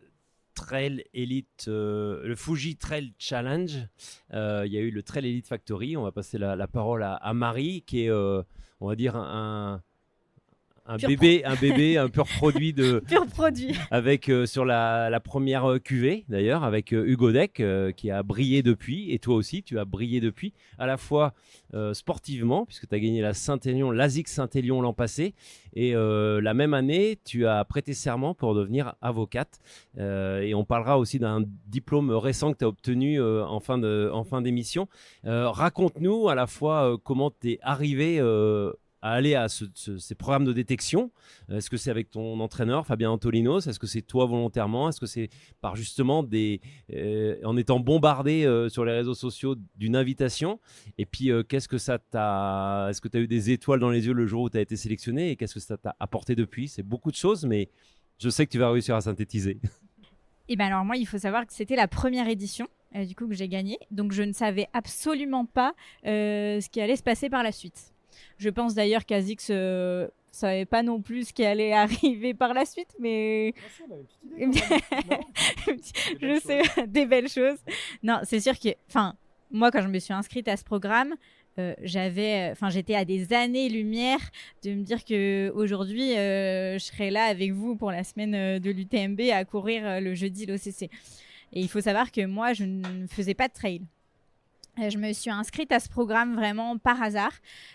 Trail Elite, le Fuji Trail Challenge, il y a eu le Trail Elite Factory. On va passer la parole à Marie, qui est, on va dire, un bébé, un pur produit Pur produit. avec sur la première cuvée d'ailleurs, avec Hugo Deck qui a brillé depuis, et toi aussi tu as brillé depuis, à la fois sportivement, puisque tu as gagné la l'ASICS Saint-Élion l'an passé, et la même année tu as prêté serment pour devenir avocate, et on parlera aussi d'un diplôme récent que tu as obtenu en fin d'émission. Raconte-nous à la fois comment tu es arrivé à aller à ces programmes de détection. Est-ce que c'est avec ton entraîneur Fabien Antolinos? Est-ce que c'est toi volontairement? Est-ce que c'est par justement en étant bombardé sur les réseaux sociaux d'une invitation? Et puis qu'est-ce que ça t'a... Est-ce que tu as eu des étoiles dans les yeux le jour où tu as été sélectionné? Et qu'est-ce que ça t'a apporté depuis? C'est beaucoup de choses, mais je sais que tu vas réussir à synthétiser. Et bien alors moi, il faut savoir que c'était la première édition du coup que j'ai gagné. Donc je ne savais absolument pas ce qui allait se passer par la suite. Je pense d'ailleurs qu'ASICS savait pas non plus ce qui allait arriver par la suite, mais je sais, des belles choses. Non, c'est sûr que, moi quand je me suis inscrite à ce programme, j'étais à des années-lumière de me dire que aujourd'hui je serais là avec vous pour la semaine de l'UTMB à courir le jeudi l'OCC. Et il faut savoir que moi, je ne faisais pas de trail. Je me suis inscrite à ce programme vraiment par hasard.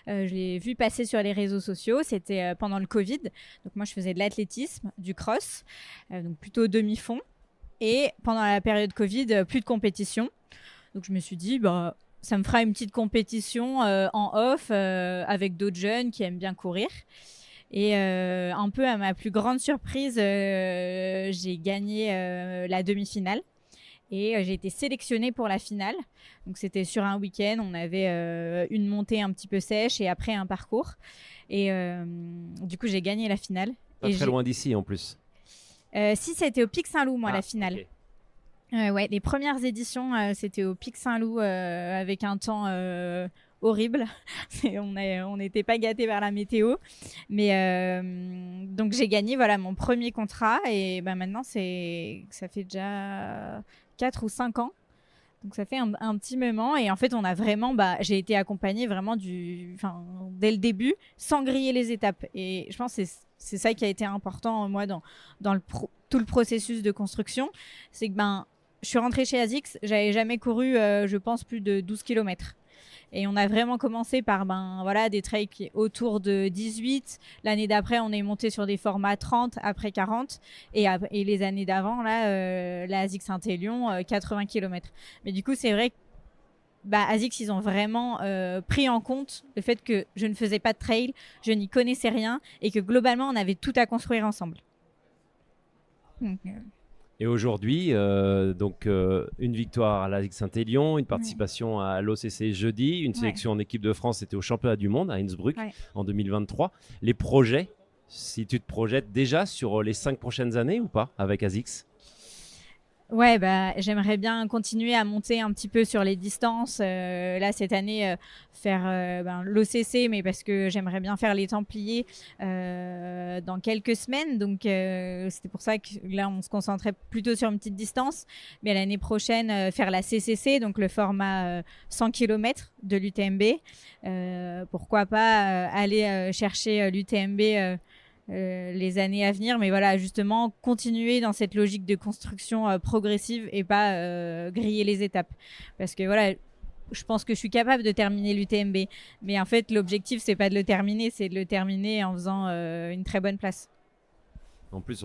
Je l'ai vu passer sur les réseaux sociaux. C'était pendant le Covid. Donc moi, je faisais de l'athlétisme, du cross, donc plutôt demi-fond. Et pendant la période Covid, plus de compétition. Donc je me suis dit, ça me fera une petite compétition en off avec d'autres jeunes qui aiment bien courir. Et un peu à ma plus grande surprise, j'ai gagné la demi-finale. Et j'ai été sélectionnée pour la finale. Donc c'était sur un week-end. On avait une montée un petit peu sèche et après un parcours. Et du coup, j'ai gagné la finale. Pas très loin d'ici en plus. Si, c'était au Pic Saint-Loup, moi, la finale. Okay. Ouais, les premières éditions, c'était au Pic Saint-Loup avec un temps horrible. On n'était pas gâtés par la météo. Mais donc j'ai gagné mon premier contrat. Et maintenant, ça fait déjà 4 ou 5 ans. Donc ça fait un petit moment. Et en fait, on a vraiment, j'ai été accompagnée vraiment dès le début, sans griller les étapes. Et je pense que c'est ça qui a été important, moi, dans tout le processus de construction. C'est que je suis rentrée chez ASICS, j'avais jamais couru, je pense, plus de 12 km. Et on a vraiment commencé par des trails autour de 18. L'année d'après, on est monté sur des formats 30, après 40. Et les années d'avant, la ASICS Saint-Élion, 80 km. Mais du coup, c'est vrai que ASICS, ils ont vraiment pris en compte le fait que je ne faisais pas de trail, je n'y connaissais rien et que globalement, on avait tout à construire ensemble. Donc, Et aujourd'hui, une victoire à l'ASICS Saint-Élion, une participation à l'OCC jeudi, une sélection en équipe de France, c'était au championnat du monde à Innsbruck en 2023. Les projets, si tu te projettes déjà sur les 5 prochaines années ou pas avec ASICS? Ouais, j'aimerais bien continuer à monter un petit peu sur les distances. Là, cette année, faire l'OCC, mais parce que j'aimerais bien faire les Templiers dans quelques semaines. Donc, c'était pour ça que là, on se concentrait plutôt sur une petite distance. Mais l'année prochaine, faire la CCC, donc le format 100 km de l'UTMB. Pourquoi pas aller chercher l'UTMB les années à venir, mais voilà, justement continuer dans cette logique de construction progressive et pas griller les étapes, parce que voilà, je pense que je suis capable de terminer l'UTMB, mais en fait l'objectif c'est pas de le terminer, c'est de le terminer en faisant une très bonne place. En plus,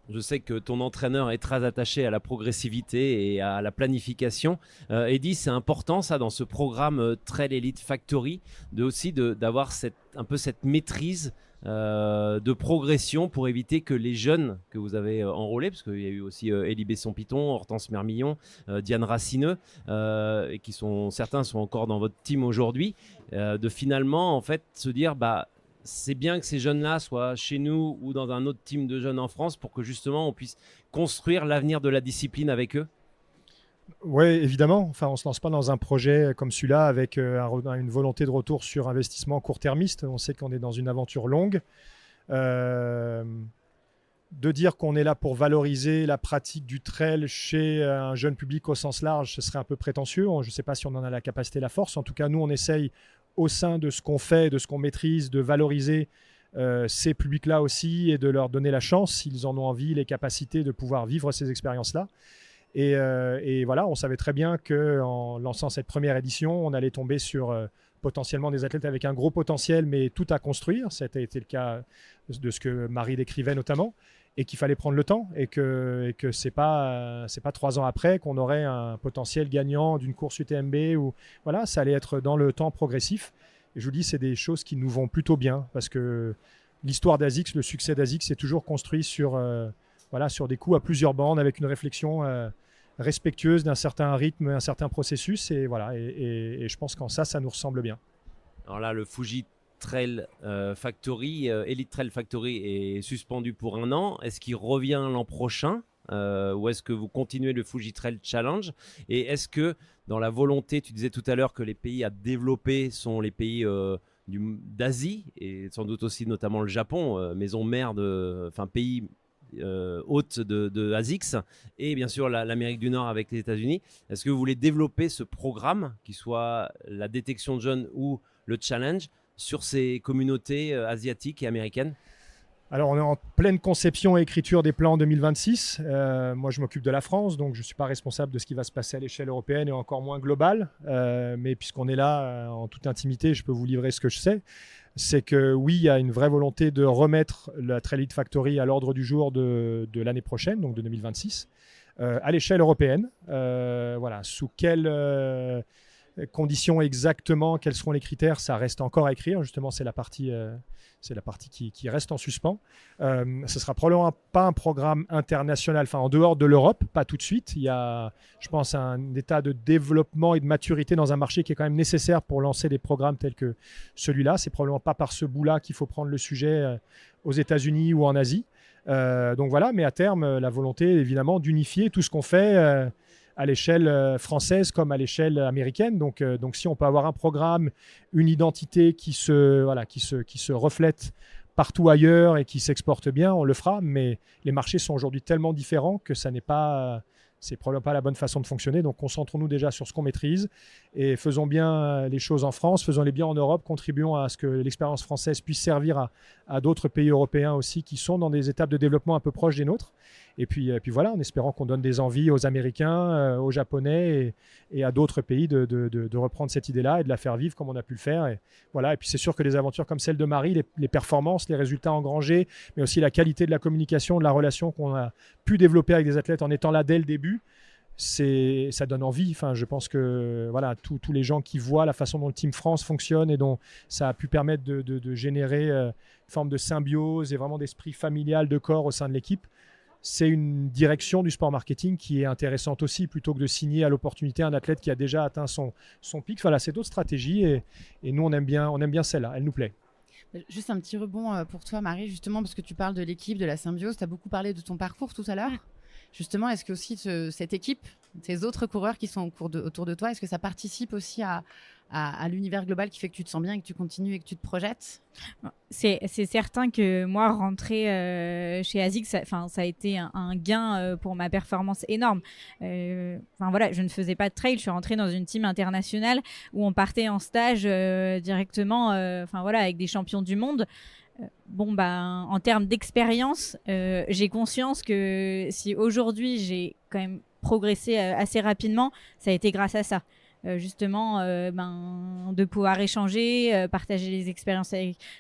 je sais que ton entraîneur est très attaché à la progressivité et à la planification. Eddy, c'est important ça dans ce programme Trail Elite Factory, d'avoir un peu cette maîtrise de progression pour éviter que les jeunes que vous avez enrôlés, parce qu'il y a eu aussi Élie Besson-Piton, Hortense Mermillon, Diane Racineux, et certains sont encore dans votre team aujourd'hui, de finalement en fait se dire c'est bien que ces jeunes-là soient chez nous ou dans un autre team de jeunes en France pour que justement on puisse construire l'avenir de la discipline avec eux? Oui, évidemment. Enfin, on ne se lance pas dans un projet comme celui-là avec une volonté de retour sur investissement court-termiste. On sait qu'on est dans une aventure longue. De dire qu'on est là pour valoriser la pratique du trail chez un jeune public au sens large, ce serait un peu prétentieux. Je ne sais pas si on en a la capacité, la force. En tout cas, nous, on essaye au sein de ce qu'on fait, de ce qu'on maîtrise, de valoriser ces publics-là aussi et de leur donner la chance, s'ils en ont envie, les capacités de pouvoir vivre ces expériences-là. Et voilà, on savait très bien qu'en lançant cette première édition, on allait tomber sur potentiellement des athlètes avec un gros potentiel, mais tout à construire. C'était le cas de ce que Marie décrivait notamment, et qu'il fallait prendre le temps, et que c'est pas 3 ans après qu'on aurait un potentiel gagnant d'une course UTMB. Ou voilà, ça allait être dans le temps progressif. Et je vous dis, c'est des choses qui nous vont plutôt bien, parce que l'histoire d'ASICS, le succès d'ASICS, c'est toujours construit sur des coups à plusieurs bandes, avec une réflexion respectueuse d'un certain rythme, un certain processus. Et voilà, et je pense qu'en ça nous ressemble bien. Alors là, le Fuji Trail Factory, Elite Trail Factory est suspendu pour 1 an. Est-ce qu'il revient l'an prochain ou est-ce que vous continuez le Fuji Trail Challenge? Et est-ce que dans la volonté, tu disais tout à l'heure que les pays à développer sont les pays d'Asie et sans doute aussi notamment le Japon, maison mère pays hôte de ASICS, et bien sûr l'Amérique du Nord avec les États-Unis. Est-ce que vous voulez développer ce programme qui soit la détection de jeunes ou le challenge sur ces communautés asiatiques et américaines? Alors, on est en pleine conception et écriture des plans 2026. Moi, je m'occupe de la France, donc je ne suis pas responsable de ce qui va se passer à l'échelle européenne et encore moins globale. Mais puisqu'on est là en toute intimité, je peux vous livrer ce que je sais. C'est que oui, il y a une vraie volonté de remettre la Trail Elite Factory à l'ordre du jour de l'année prochaine, donc de 2026, à l'échelle européenne. Sous quelles conditions exactement, quels seront les critères, ça reste encore à écrire. Justement, c'est la partie qui reste en suspens. Ce sera probablement pas un programme international, en dehors de l'Europe, pas tout de suite. Il y a, je pense, un état de développement et de maturité dans un marché qui est quand même nécessaire pour lancer des programmes tels que celui-là. C'est probablement pas par ce bout-là qu'il faut prendre le sujet aux États-Unis ou en Asie. Donc voilà, mais à terme, la volonté évidemment d'unifier tout ce qu'on fait à l'échelle française comme à l'échelle américaine. Donc si on peut avoir un programme, une identité qui se reflète partout ailleurs et qui s'exporte bien, on le fera. Mais les marchés sont aujourd'hui tellement différents que c'est probablement pas la bonne façon de fonctionner. Donc concentrons-nous déjà sur ce qu'on maîtrise et faisons bien les choses en France, faisons-les bien en Europe, contribuons à ce que l'expérience française puisse servir à d'autres pays européens aussi qui sont dans des étapes de développement un peu proches des nôtres. Et puis voilà, en espérant qu'on donne des envies aux Américains, aux Japonais et à d'autres pays de reprendre cette idée-là et de la faire vivre comme on a pu le faire. Et voilà. Et puis c'est sûr que des aventures comme celle de Marie, les performances, les résultats engrangés, mais aussi la qualité de la communication, de la relation qu'on a pu développer avec des athlètes en étant là dès le début, ça donne envie. Je pense que tous les gens qui voient la façon dont le Team France fonctionne et dont ça a pu permettre de générer une forme de symbiose et vraiment d'esprit familial de corps au sein de l'équipe, c'est une direction du sport marketing qui est intéressante aussi, plutôt que de signer à l'opportunité un athlète qui a déjà atteint son pic. C'est d'autres stratégies et nous, on aime bien celle-là, elle nous plaît. Juste un petit rebond pour toi, Marie, justement, parce que tu parles de l'équipe, de la symbiose. Tu as beaucoup parlé de ton parcours tout à l'heure. Justement, est-ce que aussi cette équipe, ces autres coureurs qui sont autour de toi, est-ce que ça participe aussi à l'univers global qui fait que tu te sens bien et que tu continues et que tu te projettes? C'est certain que moi, rentrer chez ASICS, ça a été un gain pour ma performance énorme. Je ne faisais pas de trail, je suis rentrée dans une team internationale où on partait en stage directement avec des champions du monde. En termes d'expérience, j'ai conscience que si aujourd'hui j'ai quand même progressé assez rapidement, ça a été grâce à ça. De pouvoir échanger, partager les expériences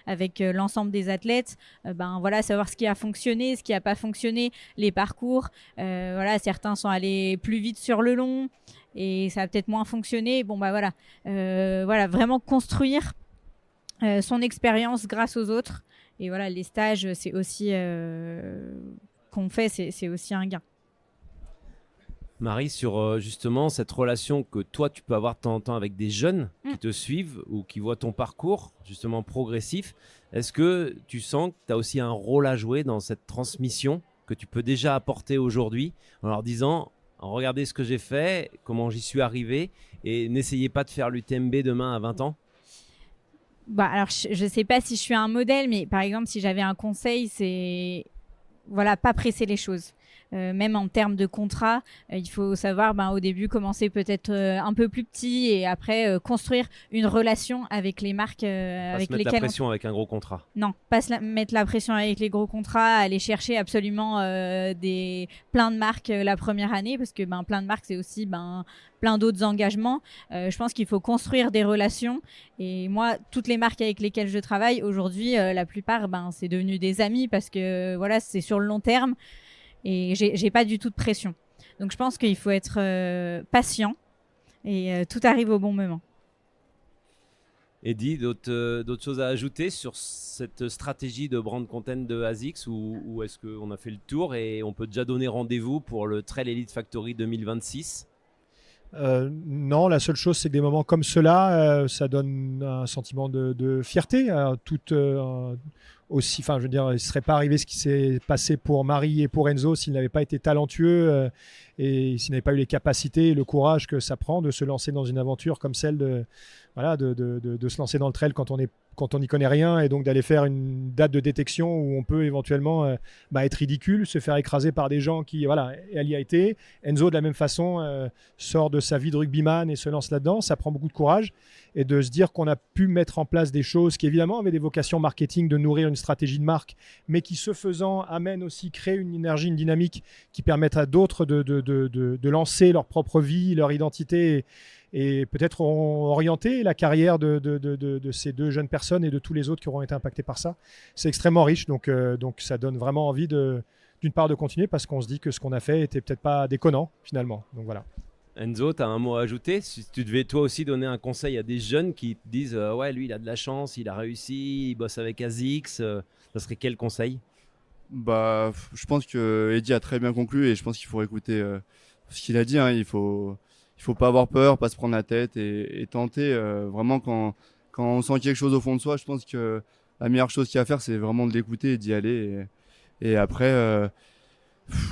avec l'ensemble des athlètes, savoir ce qui a fonctionné, ce qui n'a pas fonctionné, les parcours. Certains sont allés plus vite sur le long et ça a peut-être moins fonctionné. Vraiment construire son expérience grâce aux autres. Et les stages, c'est aussi qu'on fait, c'est aussi un gain. Marie, sur justement cette relation que toi, tu peux avoir de temps en temps avec des jeunes qui te suivent ou qui voient ton parcours justement progressif. Est-ce que tu sens que tu as aussi un rôle à jouer dans cette transmission que tu peux déjà apporter aujourd'hui en leur disant « Regardez ce que j'ai fait, comment j'y suis arrivé et n'essayez pas de faire l'UTMB demain à 20 ans ». Alors, je ne sais pas si je suis un modèle, mais par exemple, si j'avais un conseil, c'est pas presser les choses. Même en termes de contrat, il faut savoir au début commencer peut-être un peu plus petit et après construire une relation avec les marques avec se mettre lesquelles la pression avec un gros contrat. Non, pas mettre la pression avec les gros contrats, aller chercher absolument plein de marques la première année parce que plein de marques c'est aussi plein d'autres engagements. Je pense qu'il faut construire des relations et moi toutes les marques avec lesquelles je travaille aujourd'hui la plupart c'est devenu des amis parce que c'est sur le long terme. Et j'ai pas du tout de pression. Donc je pense qu'il faut être patient et tout arrive au bon moment. Eddy, d'autres choses à ajouter sur cette stratégie de brand content de ASICS ou est-ce qu'on a fait le tour et on peut déjà donner rendez-vous pour le Trail Elite Factory 2026 ? Non, la seule chose, c'est que des moments comme cela, ça donne un sentiment de fierté. Aussi, je veux dire, il ne serait pas arrivé ce qui s'est passé pour Marie et pour Enzo s'ils n'avaient pas été talentueux et s'ils n'avaient pas eu les capacités et le courage que ça prend de se lancer dans une aventure comme celle de se lancer dans le trail quand on n'y connaît rien et donc d'aller faire une date de détection où on peut éventuellement être ridicule, se faire écraser par des gens qui, elle y a été. Enzo, de la même façon, sort de sa vie de rugbyman et se lance là-dedans. Ça prend beaucoup de courage et de se dire qu'on a pu mettre en place des choses qui, évidemment, avaient des vocations marketing, de nourrir une stratégie de marque, mais qui, ce faisant, amènent aussi, créent une énergie, une dynamique qui permettent à d'autres de lancer leur propre vie, leur identité et peut-être orienter la carrière de ces deux jeunes personnes et de tous les autres qui auront été impactés par ça. C'est extrêmement riche, donc ça donne vraiment envie d'une part de continuer parce qu'on se dit que ce qu'on a fait était peut-être pas déconnant finalement. Donc voilà. Enzo, tu as un mot à ajouter ? Si tu devais toi aussi donner un conseil à des jeunes qui te disent ouais, lui il a de la chance, il a réussi, il bosse avec ASICS, ça serait quel conseil ? Je pense que Eddy a très bien conclu et je pense qu'il faut écouter ce qu'il a dit. Il faut pas avoir peur, pas se prendre la tête et tenter. Vraiment, quand on sent quelque chose au fond de soi, je pense que la meilleure chose qu'il y a à faire, c'est vraiment de l'écouter et d'y aller. Et après,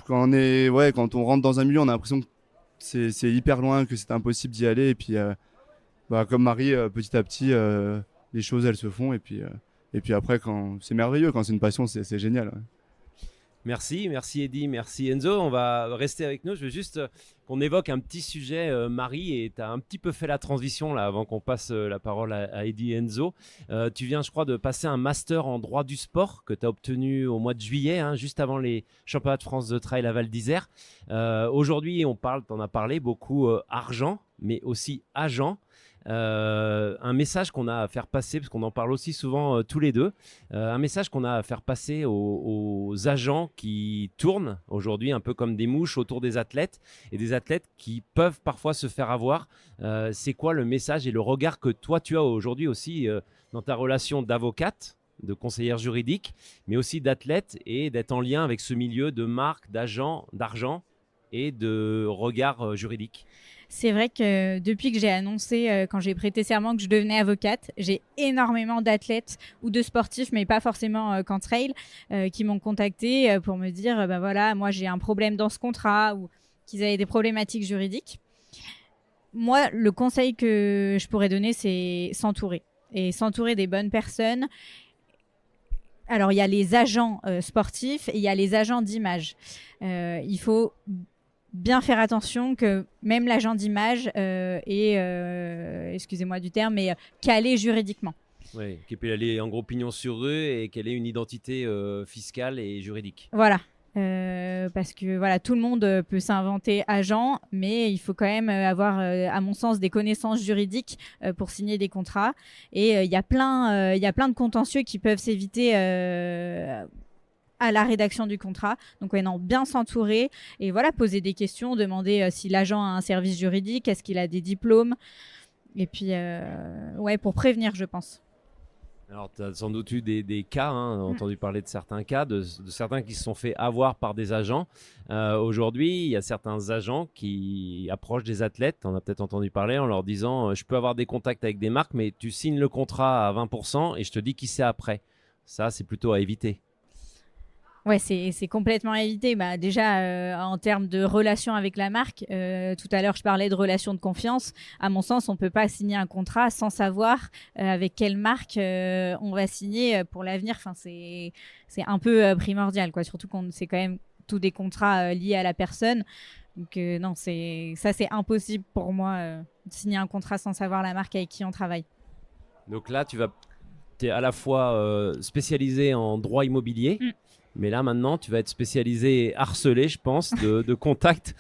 quand on rentre dans un milieu, on a l'impression que c'est hyper loin, que c'est impossible d'y aller. Et puis, comme Marie, petit à petit, les choses, elles se font. Et puis après, c'est merveilleux. Quand c'est une passion, c'est génial. Ouais. Merci Eddy, merci Enzo. On va rester avec nous. Je veux juste qu'on évoque un petit sujet, Marie, et tu as un petit peu fait la transition là avant qu'on passe la parole à Eddy et Enzo. Tu viens, je crois, de passer un master en droit du sport que tu as obtenu au mois de juillet, juste avant les championnats de France de trail à Val d'Isère. Aujourd'hui, t'en as parlé beaucoup argent, mais aussi agent. Un message qu'on a à faire passer, parce qu'on en parle aussi souvent tous les deux, un message qu'on a à faire passer aux agents qui tournent aujourd'hui un peu comme des mouches autour des athlètes et des athlètes qui peuvent parfois se faire avoir. C'est quoi le message et le regard que toi tu as aujourd'hui aussi dans ta relation d'avocate, de conseillère juridique, mais aussi d'athlète et d'être en lien avec ce milieu de marque, d'agent, d'argent et de regard juridique? C'est vrai que depuis que j'ai annoncé, quand j'ai prêté serment que je devenais avocate, j'ai énormément d'athlètes ou de sportifs, mais pas forcément qu'en trail, qui m'ont contacté pour me dire voilà, moi j'ai un problème dans ce contrat ou qu'ils avaient des problématiques juridiques. Moi, le conseil que je pourrais donner, c'est s'entourer et s'entourer des bonnes personnes. Alors, il y a les agents sportifs et il y a les agents d'image. Il faut bien faire attention que même l'agent d'image est, excusez-moi du terme, mais calé juridiquement. Oui, qu'il peut aller en gros pignon sur rue et qu'elle ait une identité fiscale et juridique. Voilà. Parce que voilà, tout le monde peut s'inventer agent, mais il faut quand même avoir, à mon sens, des connaissances juridiques pour signer des contrats. Et il y a plein de contentieux qui peuvent s'éviter à la rédaction du contrat. Donc, bien s'entourer et voilà, poser des questions, demander si l'agent a un service juridique, est-ce qu'il a des diplômes. Et puis, pour prévenir, je pense. Alors, tu as sans doute eu des cas, on a entendu parler de certains cas, de certains qui se sont fait avoir par des agents. Aujourd'hui, il y a certains agents qui approchent des athlètes, on a peut-être entendu parler, en leur disant je peux avoir des contacts avec des marques, mais tu signes le contrat à 20% et je te dis qui c'est après. Ça, c'est plutôt à éviter. Ouais, c'est complètement à éviter. Bah, déjà, en termes de relation avec la marque, tout à l'heure, je parlais de relation de confiance. À mon sens, on ne peut pas signer un contrat sans savoir avec quelle marque on va signer pour l'avenir. Enfin, c'est un peu primordial, quoi. Surtout qu'on c'est quand même tous des contrats liés à la personne. Donc, non, c'est impossible pour moi de signer un contrat sans savoir la marque avec qui on travaille. Donc là, tu es à la fois spécialisé en droit immobilier. Mais là, maintenant, tu vas être spécialisé harcelé, je pense, de contact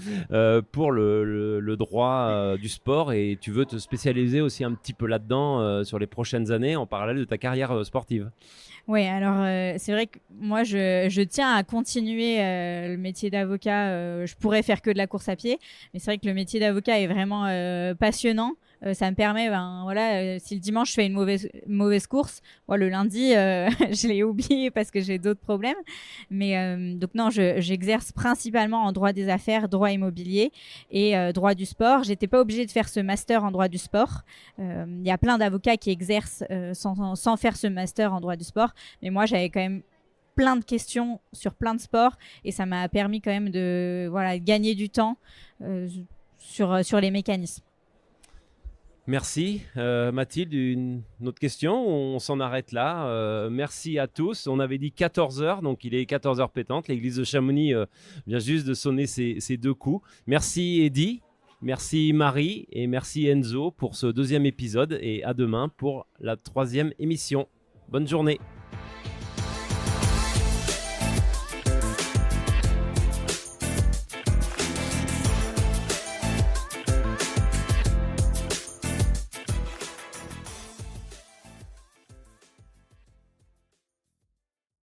pour le droit du sport. Et tu veux te spécialiser aussi un petit peu là-dedans sur les prochaines années en parallèle de ta carrière sportive. Oui, alors c'est vrai que moi, je tiens à continuer le métier d'avocat. Je pourrais faire que de la course à pied, mais c'est vrai que le métier d'avocat est vraiment passionnant. Ça me permet, si le dimanche je fais une mauvaise course, le lundi je l'ai oublié parce que j'ai d'autres problèmes. Mais donc non, j'exerce principalement en droit des affaires, droit immobilier et droit du sport. J'étais pas obligée de faire ce master en droit du sport. Il y a plein d'avocats qui exercent sans faire ce master en droit du sport, mais moi j'avais quand même plein de questions sur plein de sports et ça m'a permis quand même de gagner du temps sur les mécanismes. Merci Mathilde, une autre question, on s'en arrête là. Merci à tous, on avait dit 14h, donc il est 14h pétante, l'église de Chamonix vient juste de sonner ses 2 coups. Merci Eddy, merci Marie et merci Enzo pour ce 2e épisode et à demain pour la 3e émission. Bonne journée.